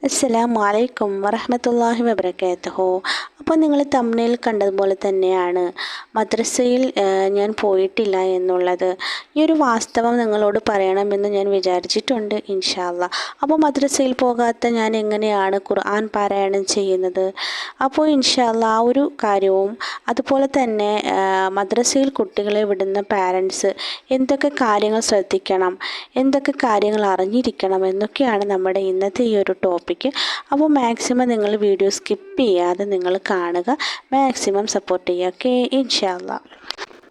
അസ്സലാമു അലൈക്കും വറഹ്മത്തുള്ളാഹി വബറകാതുഹു. അപ്പോൾ നിങ്ങൾ തംബ്നെയിൽ കണ്ടതുപോലെ തന്നെയാണ് മദ്രസയിൽ ഞാൻ പോയിട്ടില്ല എന്നുള്ളത്. ഈ ഒരു വാസ്തവം നിങ്ങളോട് പറയണമെന്ന് ഞാൻ വിചാരിച്ചിട്ടുണ്ട് ഇൻഷാ അല്ലാ. അപ്പോൾ മദ്രസയിൽ പോകാത്ത ഞാൻ എങ്ങനെയാണ് ഖുർആൻ പാരായണം ചെയ്യുന്നത്? അപ്പോൾ ഇൻഷാ അല്ലാ ആ ഒരു കാര്യവും അതുപോലെ തന്നെ മദ്രസയിൽ കുട്ടികളെ വിടുന്ന പാരൻസ് എന്തൊക്കെ കാര്യങ്ങൾ ശ്രദ്ധിക്കണം, എന്തൊക്കെ കാര്യങ്ങൾ അറിഞ്ഞിരിക്കണം എന്നൊക്കെയാണ് നമ്മുടെ ഇന്നത്തെ ഈ ഒരു ടോപ്പിക്. അപ്പോൾ മാക്സിമം നിങ്ങൾ വീഡിയോ സ്കിപ്പ് ചെയ്യാതെ നിങ്ങൾ കാണുക, മാക്സിമം സപ്പോർട്ട് ചെയ്യുക. ഓക്കെ ഇൻഷാ അല്ലാ.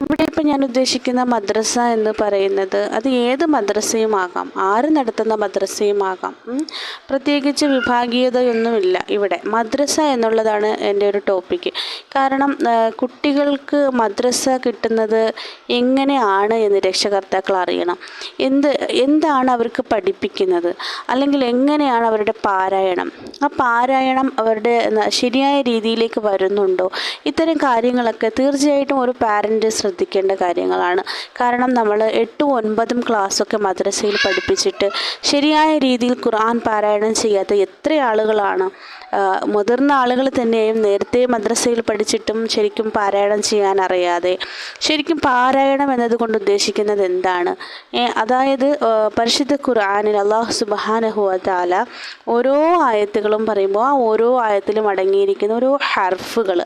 ഇവിടെ ഇപ്പോൾ ഞാൻ ഉദ്ദേശിക്കുന്ന മദ്രസ എന്ന് പറയുന്നത് അത് ഏത് മദ്രസയുമാകാം, ആര് നടത്തുന്ന മദ്രസയുമാകാം. പ്രത്യേകിച്ച് വിഭാഗീയതയൊന്നുമില്ല. ഇവിടെ മദ്രസ എന്നുള്ളതാണ് എൻ്റെ ഒരു ടോപ്പിക്ക്. കാരണം കുട്ടികൾക്ക് മദ്രസ കിട്ടുന്നത് എങ്ങനെയാണ് എന്ന് രക്ഷകർത്താക്കൾ അറിയണം. എന്താണ് അവർക്ക് പഠിപ്പിക്കുന്നത്, അല്ലെങ്കിൽ എങ്ങനെയാണ് അവരുടെ പാരായണം, ആ പാരായണം അവരുടെ ശരിയായ രീതിയിലേക്ക് വരുന്നുണ്ടോ, ഇത്തരം കാര്യങ്ങളൊക്കെ തീർച്ചയായിട്ടും ഒരു പാരൻ്റ് ശ്രദ്ധിക്കേണ്ട കാര്യങ്ങളാണ്. കാരണം നമ്മൾ 8, 9 ക്ലാസ്സൊക്കെ മദ്രസയിൽ പഠിപ്പിച്ചിട്ട് ശരിയായ രീതിയിൽ ഖുർആൻ പാരായണം ചെയ്യാത്ത എത്ര ആളുകളാണ്. മുതിർന്ന ആളുകൾ തന്നെയും നേരത്തെ മദ്രസയിൽ പഠിച്ചിട്ടും ശരിക്കും പാരായണം ചെയ്യാൻ അറിയാതെ. ശരിക്കും പാരായണം എന്നതുകൊണ്ട് ഉദ്ദേശിക്കുന്നത് എന്താണ്? അതായത് പരിശുദ്ധ ഖുർആനിൽ അല്ലാഹു സുബ്ഹാനഹു വ തആല ഓരോ ആയത്തുകളും പറയുമ്പോൾ ആ ഓരോ ആയത്തിലും അടങ്ങിയിരിക്കുന്ന ഓരോ ഹർഫുകൾ,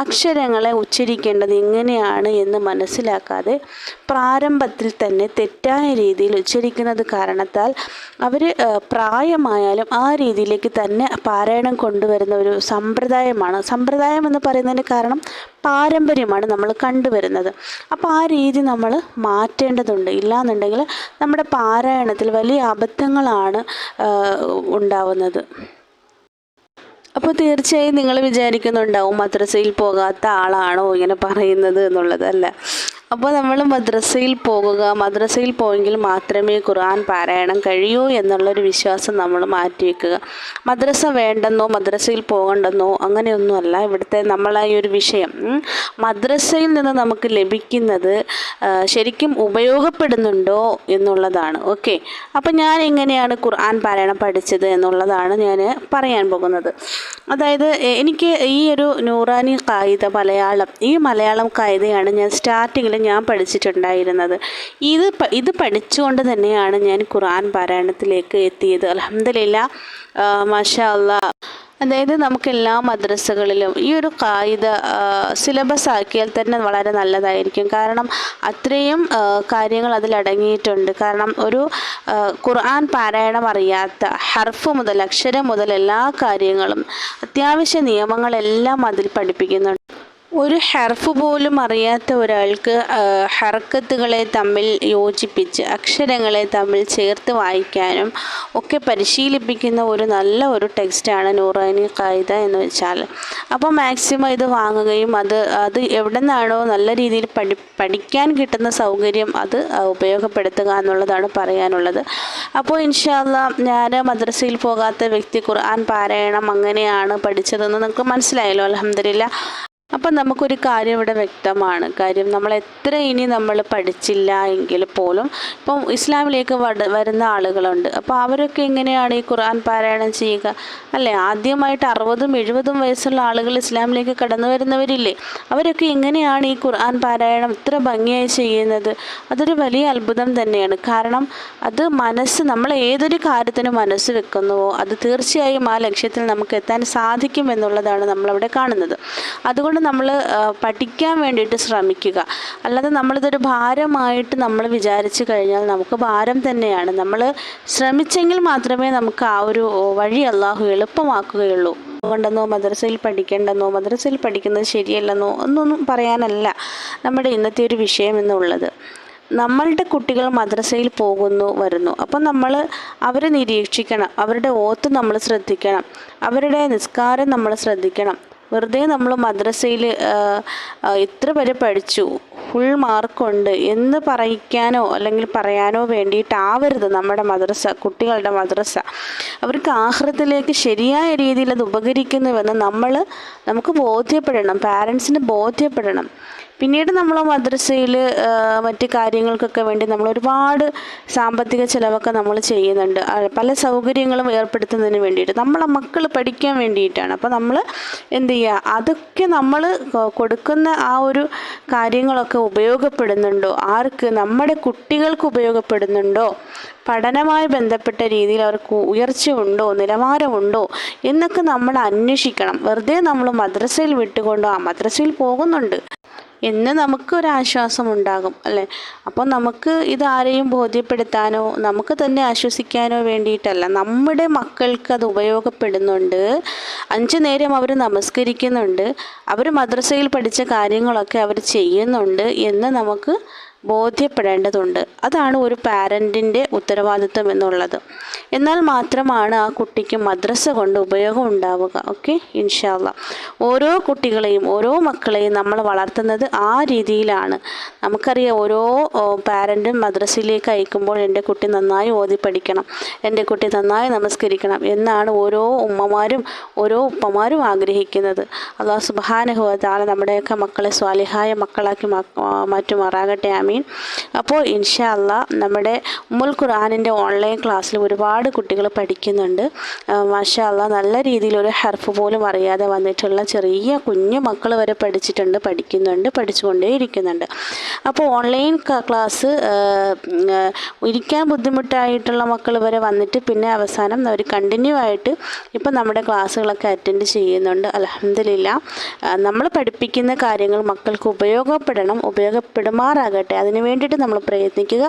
അക്ഷരങ്ങളെ ഉച്ചരിക്കേണ്ടത് എങ്ങനെയാണ് എന്ന് മനസ്സിലാക്കാതെ പ്രാരംഭത്തിൽ തന്നെ തെറ്റായ രീതിയിൽ ഉച്ചരിക്കുന്നത് കാരണത്താൽ അവർ പ്രായമായാലും ആ രീതിയിലേക്ക് തന്നെ പാരായണം കൊണ്ടുവരുന്ന ഒരു സമ്പ്രദായം എന്ന് പറയുന്നതിന് കാരണം പാരമ്പര്യമാണ് നമ്മൾ കണ്ടുവരുന്നത്. അപ്പോൾ ആ രീതി നമ്മൾ മാറ്റേണ്ടതുണ്ട്. ഇല്ലാന്നുണ്ടെങ്കിൽ നമ്മുടെ പാരായണത്തിൽ വലിയ അബദ്ധങ്ങളാണ് ഉണ്ടാവുന്നത്. അപ്പോൾ തീർച്ചയായും നിങ്ങൾ വിചാരിക്കുന്നുണ്ടാവും മദ്രസയിൽ പോകാത്ത ആളാണോ ഇങ്ങനെ പറയുന്നത് എന്നുള്ളത്. അല്ല. അപ്പോൾ നമ്മൾ മദ്രസയിൽ പോകുക, മദ്രസയിൽ പോയെങ്കിൽ മാത്രമേ ഖുർആൻ പാരായണം കഴിയൂ എന്നുള്ളൊരു വിശ്വാസം നമ്മൾ മാറ്റിവെക്കുക. മദ്രസ വേണ്ടെന്നോ മദ്രസയിൽ പോകണ്ടെന്നോ അങ്ങനെയൊന്നുമല്ല ഇവിടുത്തെ നമ്മളെ ഈ ഒരു വിഷയം. മദ്രസയിൽ നിന്ന് നമുക്ക് ലഭിക്കുന്നത് ശരിക്കും ഉപയോഗപ്പെടുന്നുണ്ടോ എന്നുള്ളതാണ്. ഓക്കെ, അപ്പം ഞാൻ എങ്ങനെയാണ് ഖുർആൻ പാരായണം പഠിച്ചത് എന്നുള്ളതാണ് ഞാൻ പറയാൻ പോകുന്നത്. അതായത് എനിക്ക് ഈ ഒരു നൂറാനി ഖായിദ മലയാളം ഖായിദയാണ് ഞാൻ സ്റ്റാർട്ടിങ്ങിൽ ഞാൻ പഠിച്ചിട്ടുണ്ടായിരുന്നത്. ഇത് പഠിച്ചുകൊണ്ട് തന്നെയാണ് ഞാൻ ഖുർആൻ പാരായണത്തിലേക്ക് എത്തിയത്. അൽഹംദുലില്ലാ, മാഷാ അല്ലാ. അതായത് നമുക്ക് എല്ലാ മദ്രസകളിലും ഈ ഒരു ഖായിദ സിലബസ് ആക്കിയാൽ തന്നെ വളരെ നല്ലതായിരിക്കും. കാരണം അത്രയും കാര്യങ്ങൾ അതിലടങ്ങിയിട്ടുണ്ട്. കാരണം ഒരു ഖുർആൻ പാരായണം അറിയാത്ത ഹർഫ് മുതൽ അക്ഷരം മുതൽ എല്ലാ കാര്യങ്ങളും, അത്യാവശ്യ നിയമങ്ങളെല്ലാം അതിൽ പഠിപ്പിക്കുന്നുണ്ട്. ഒരു ഹർഫ് പോലും അറിയാത്ത ഒരാൾക്ക് ഹർക്കത്തുകളെ തമ്മിൽ യോജിപ്പിച്ച് അക്ഷരങ്ങളെ തമ്മിൽ ചേർത്ത് വായിക്കാനും ഒക്കെ പരിശീലിപ്പിക്കുന്ന നല്ല ഒരു ടെക്സ്റ്റാണ് നൂറാനി ഖായിദ എന്ന് വെച്ചാൽ. അപ്പോൾ മാക്സിമം ഇത് വാങ്ങുകയും അത് എവിടെ നിന്നാണോ നല്ല രീതിയിൽ പഠിക്കാൻ കിട്ടുന്ന സൗകര്യം അത് ഉപയോഗപ്പെടുത്തുക എന്നുള്ളതാണ് പറയാനുള്ളത്. അപ്പോൾ ഇൻഷാ അല്ലാ ഞാൻ മദ്രസയിൽ പോകാത്ത വ്യക്തി ഖുർആൻ പാരായണം അങ്ങനെയാണ് പഠിച്ചതെന്ന് നിങ്ങൾക്ക് മനസ്സിലായല്ലോ. അൽഹംദുലില്ലാ. അപ്പം നമുക്കൊരു കാര്യം ഇവിടെ വ്യക്തമാണ്. കാര്യം നമ്മൾ എത്ര നമ്മൾ പഠിച്ചില്ല എങ്കിൽ പോലും ഇപ്പം ഇസ്ലാമിലേക്ക് വരുന്ന ആളുകളുണ്ട്. അപ്പോൾ അവരൊക്കെ എങ്ങനെയാണ് ഈ ഖുർആൻ പാരായണം ചെയ്യുക? അല്ലേ, ആദ്യമായിട്ട് 60, 70 വയസ്സുള്ള ആളുകൾ ഇസ്ലാമിലേക്ക് കടന്നു വരുന്നവരില്ലേ, അവരൊക്കെ എങ്ങനെയാണ് ഈ ഖുർആൻ പാരായണം ഇത്ര ഭംഗിയായി ചെയ്യുന്നത്? അതൊരു വലിയ അത്ഭുതം തന്നെയാണ്. കാരണം അത് നമ്മൾ ഏതൊരു കാര്യത്തിന് മനസ്സ് വെക്കുന്നുവോ അത് തീർച്ചയായും ആ ലക്ഷ്യത്തിൽ നമുക്ക് എത്താൻ സാധിക്കും എന്നുള്ളതാണ് നമ്മളവിടെ കാണുന്നത്. അതുകൊണ്ട് നമ്മൾ പഠിക്കാൻ വേണ്ടിയിട്ട് ശ്രമിക്കുക. അല്ലാതെ നമ്മളിതൊരു ഭാരമായിട്ട് നമ്മൾ വിചാരിച്ചു കഴിഞ്ഞാൽ നമുക്ക് ഭാരം തന്നെയാണ്. നമ്മൾ ശ്രമിച്ചെങ്കിൽ മാത്രമേ നമുക്ക് ആ ഒരു വഴി അല്ലാഹു എളുപ്പമാക്കുകയുള്ളൂ. അതുകൊണ്ടെന്നോ മദ്രസയിൽ പഠിക്കേണ്ടെന്നോ മദ്രസയിൽ പഠിക്കുന്നത് ശരിയല്ലെന്നോ ഒന്നും പറയാനല്ല നമ്മുടെ ഇന്നത്തെ ഒരു വിഷയം എന്നുള്ളത്. നമ്മളുടെ കുട്ടികൾ മദ്രസയിൽ വരുന്നു. അപ്പം നമ്മൾ അവരെ നിരീക്ഷിക്കണം, അവരുടെ ഓത്ത് നമ്മൾ ശ്രദ്ധിക്കണം, അവരുടെ നിസ്കാരം നമ്മൾ ശ്രദ്ധിക്കണം. വെറുതെ നമ്മൾ മദ്രസയിൽ ഇത്ര വരെ പഠിച്ചു, ഫുൾ മാർക്കുണ്ട് എന്ന് പറയിക്കാനോ അല്ലെങ്കിൽ പറയാനോ വേണ്ടിയിട്ടാവരുത് നമ്മുടെ കുട്ടികളുടെ മദ്രസ. അവർക്ക് ആഖിറത്തിലേക്ക് ശരിയായ രീതിയിൽ അത് ഉപകരിക്കുന്നുവെന്ന് നമുക്ക് ബോധ്യപ്പെടണം, പാരൻസിന് ബോധ്യപ്പെടണം. പിന്നീട് നമ്മൾ മദ്രസയിൽ മറ്റ് കാര്യങ്ങൾക്കൊക്കെ വേണ്ടി നമ്മൾ ഒരുപാട് സാമ്പത്തിക ചിലവൊക്കെ നമ്മൾ ചെയ്യുന്നുണ്ട്. പല സൗകര്യങ്ങളും ഏർപ്പെടുത്തുന്നതിന് വേണ്ടിയിട്ട് നമ്മളെ മക്കൾ പഠിക്കാൻ വേണ്ടിയിട്ടാണ്. അപ്പോൾ നമ്മൾ എന്ത് ചെയ്യുക, അതൊക്കെ നമ്മൾ കൊടുക്കുന്ന ആ ഒരു കാര്യങ്ങളൊക്കെ ഉപയോഗപ്പെടുന്നുണ്ടോ, ആർക്ക്, നമ്മുടെ കുട്ടികൾക്ക് ഉപയോഗപ്പെടുന്നുണ്ടോ, പഠനവുമായി ബന്ധപ്പെട്ട രീതിയിൽ അവർക്ക് ഉയർച്ചയുണ്ടോ, നിലവാരമുണ്ടോ എന്നൊക്കെ നമ്മൾ അന്വേഷിക്കണം. വെറുതെ നമ്മൾ മദ്രസയിൽ വിട്ടുകൊണ്ടോ ആ മദ്രസയിൽ പോകുന്നുണ്ട് എന്ന് നമുക്കൊരാശ്വാസം ഉണ്ടാകും അല്ലേ. അപ്പോൾ നമുക്ക് ഇതാരെയും ബോധ്യപ്പെടുത്താനോ നമുക്ക് തന്നെ ആശ്വസിക്കാനോ വേണ്ടിയിട്ടല്ല, നമ്മുടെ മക്കൾക്ക് അത് ഉപയോഗപ്പെടുന്നുണ്ട്, 5 നേരം അവർ നമസ്കരിക്കുന്നുണ്ട്, അവർ മദ്രസയിൽ പഠിച്ച കാര്യങ്ങളൊക്കെ അവർ ചെയ്യുന്നുണ്ട് എന്ന് നമുക്ക് ബോധ്യപ്പെടേണ്ടതുണ്ട്. അതാണ് ഒരു പാരൻറ്റിൻ്റെ ഉത്തരവാദിത്വം എന്നുള്ളത്. എന്നാൽ മാത്രമാണ് ആ കുട്ടിക്ക് മദ്രസ കൊണ്ട് ഉപയോഗം ഉണ്ടാവുക. ഓക്കെ, ഇൻഷാ അല്ലാ. ഓരോ കുട്ടികളെയും ഓരോ മക്കളെയും നമ്മൾ വളർത്തുന്നത് ആ രീതിയിലാണ്. നമുക്കറിയാം, ഓരോ പാരൻറ്റും മദ്രസയിലേക്ക് അയക്കുമ്പോൾ എൻ്റെ കുട്ടി നന്നായി ഓതി പഠിക്കണം, എൻ്റെ കുട്ടി നന്നായി നമസ്കരിക്കണം എന്നാണ് ഓരോ ഉമ്മമാരും ഓരോ ഉപ്പമാരും ആഗ്രഹിക്കുന്നത്. അല്ലാഹു സുബ്ഹാനഹു വ തആല നമ്മുടെയൊക്കെ മക്കളെ സ്വാലിഹായ മക്കളാക്കി മാറ്റുമാറാകട്ടെ. ആമീൻ. അപ്പോൾ ഇൻഷാ അല്ലാ നമ്മുടെ ഉമ്മുൽ ഖുർആനിൻ്റെ ഓൺലൈൻ ക്ലാസ്സിൽ ഒരുപാട് കുട്ടികൾ പഠിക്കുന്നുണ്ട്. മാഷാ അല്ലാ, നല്ല രീതിയിൽ ഒരു ഹർഫ് പോലും അറിയാതെ വന്നിട്ടുള്ള ചെറിയ കുഞ്ഞു മക്കൾ വരെ പഠിച്ചിട്ടുണ്ട്, പഠിക്കുന്നുണ്ട്, പഠിച്ചുകൊണ്ടേയിരിക്കുന്നുണ്ട്. അപ്പോൾ ഓൺലൈൻ ക്ലാസ് ഇരിക്കാൻ ബുദ്ധിമുട്ടായിട്ടുള്ള മക്കൾ വരെ വന്നിട്ട് പിന്നെ അവസാനം അവർ കണ്ടിന്യൂ ആയിട്ട് ഇപ്പം നമ്മുടെ ക്ലാസ്സുകളൊക്കെ അറ്റൻഡ് ചെയ്യുന്നുണ്ട്. അൽഹംദുലില്ലാ. നമ്മൾ പഠിപ്പിക്കുന്ന കാര്യങ്ങൾ മക്കൾക്ക് ഉപയോഗപ്പെടണം, ഉപയോഗപ്പെടുമാറാകട്ടെ, അതിന് വേണ്ടിയിട്ട് നമ്മൾ പ്രയത്നിക്കുക.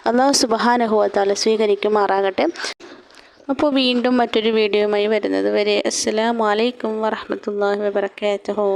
അല്ലാഹു സുബ്ഹാനഹു വ തആല സ്വീകരിക്കുമാറാകട്ടെ. അപ്പോൾ വീണ്ടും മറ്റൊരു വീഡിയോയുമായി വരുന്നത് വരെ അസ്സലാമു അലൈക്കും വറഹ്മത്തുള്ളാഹി വബറകാതുഹു.